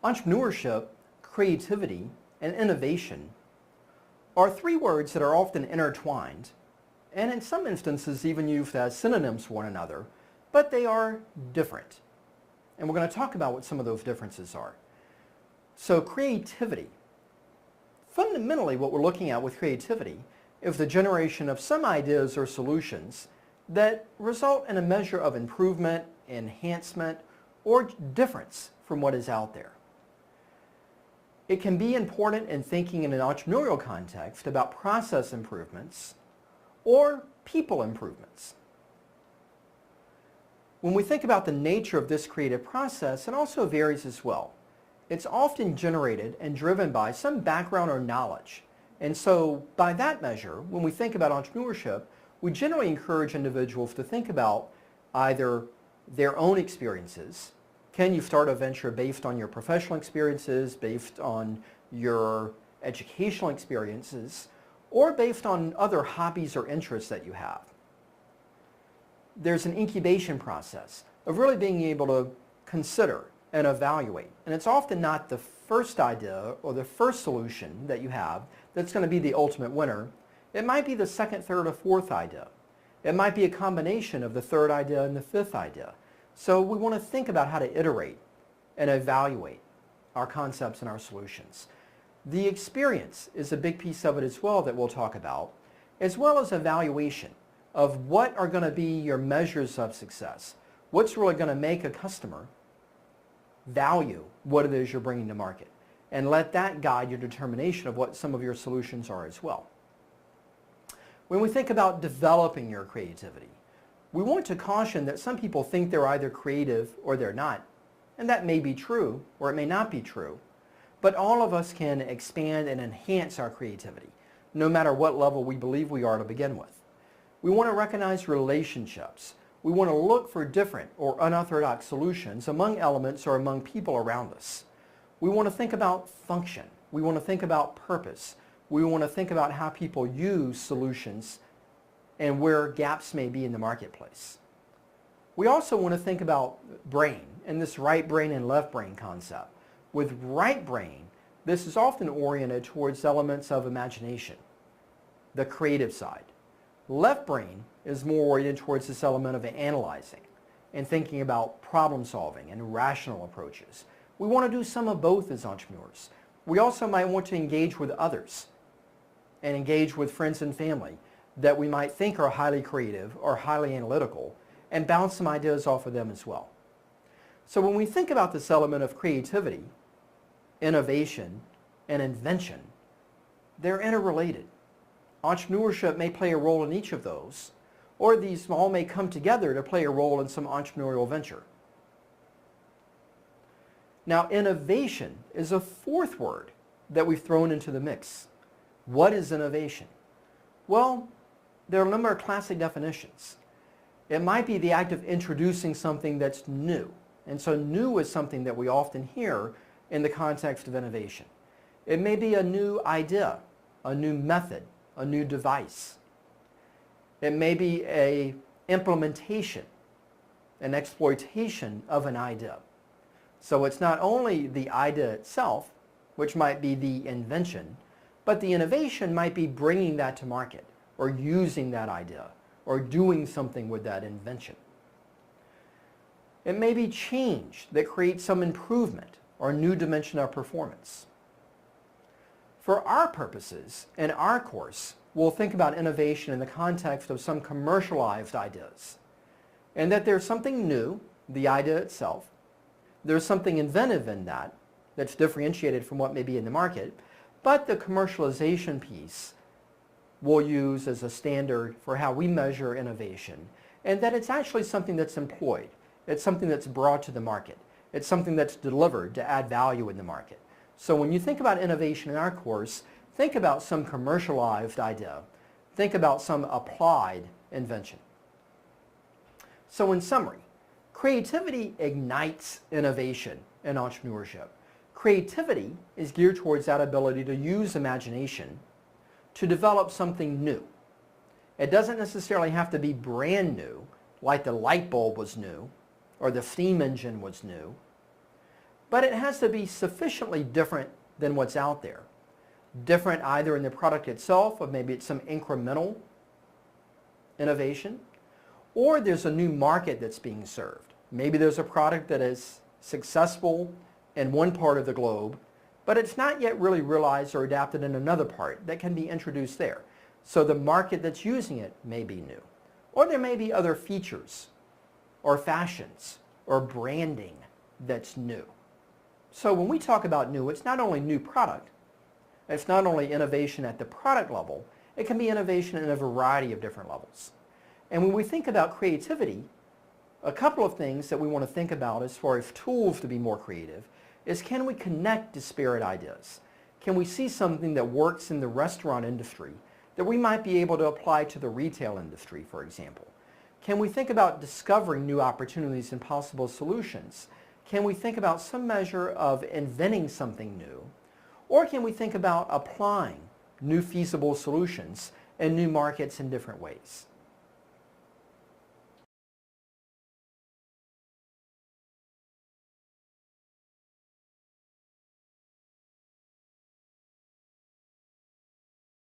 Entrepreneurship, creativity, and innovation are three words that are often intertwined, and in some instances even used as synonyms for one another, but they are different. And we're going to talk about what some of those differences are. So creativity. Fundamentally, what we're looking at with creativity is the generation of some ideas or solutions that result in a measure of improvement, enhancement, or difference from what is out there. It can be important in thinking in an entrepreneurial context about process improvements or people improvements. When we think about the nature of this creative process, it also varies as well. It's often generated and driven by some background or knowledge. And so by that measure, when we think about entrepreneurship, we generally encourage individuals to think about either their own experiences. Can you start a venture based on your professional experiences, based on your educational experiences, or based on other hobbies or interests that you have? There's an incubation process of really being able to consider and evaluate. And it's often not the first idea or the first solution that you have that's going to be the ultimate winner. It might be the second, third, or fourth idea. It might be a combination of the third idea and the fifth idea. So we want to think about how to iterate and evaluate our concepts and our solutions. The experience is a big piece of it as well that we'll talk about, as well as evaluation of what are going to be your measures of success. What's really going to make a customer value what it is you're bringing to market, and let that guide your determination of what some of your solutions are as well. When we think about developing your creativity, we want to caution that some people think they're either creative or they're not, and that may be true or it may not be true, but all of us can expand and enhance our creativity, no matter what level we believe we are to begin with. We want to recognize relationships. We want to look for different or unorthodox solutions among elements or among people around us. We want to think about function. We want to think about purpose. We want to think about how people use solutions and where gaps may be in the marketplace. We also want to think about brain and this right brain and left brain concept. With right brain, this is often oriented towards elements of imagination, the creative side. Left brain is more oriented towards this element of analyzing and thinking about problem solving and rational approaches. We want to do some of both as entrepreneurs. We also might want to engage with others and engage with friends and family that we might think are highly creative or highly analytical and bounce some ideas off of them as well. So when we think about this element of creativity, innovation, and invention, they're interrelated. Entrepreneurship may play a role in each of those, or these all may come together to play a role in some entrepreneurial venture. Now, innovation is a fourth word that we've thrown into the mix. What is innovation? Well, there are a number of classic definitions. It might be the act of introducing something that's new. And so new is something that we often hear in the context of innovation. It may be a new idea, a new method, a new device. It may be an implementation, an exploitation of an idea. So it's not only the idea itself, which might be the invention, but the innovation might be bringing that to market or using that idea or doing something with that invention. It may be change that creates some improvement or new dimension of performance. For our purposes, in our course, we'll think about innovation in the context of some commercialized ideas, and that there's something new, the idea itself, there's something inventive in that that's differentiated from what may be in the market, but the commercialization piece we'll use as a standard for how we measure innovation, and that it's actually something that's employed, it's something that's brought to the market, it's something that's delivered to add value in the market. So when you think about innovation in our course, think about some commercialized idea. Think about some applied invention. So in summary, creativity ignites innovation in entrepreneurship. Creativity is geared towards that ability to use imagination to develop something new. It doesn't necessarily have to be brand new, like the light bulb was new or the steam engine was new, but it has to be sufficiently different than what's out there. Different either in the product itself, or maybe it's some incremental innovation, or there's a new market that's being served. Maybe there's a product that is successful in one part of the globe, but it's not yet really realized or adapted in another part that can be introduced there. So the market that's using it may be new. Or there may be other features or fashions or branding that's new. So when we talk about new, it's not only new product, it's not only innovation at the product level, it can be innovation in a variety of different levels. And when we think about creativity, a couple of things that we want to think about as far as tools to be more creative is, can we connect disparate ideas? Can we see something that works in the restaurant industry that we might be able to apply to the retail industry, for example? Can we think about discovering new opportunities and possible solutions? Can we think about some measure of inventing something new? Or can we think about applying new feasible solutions in new markets in different ways?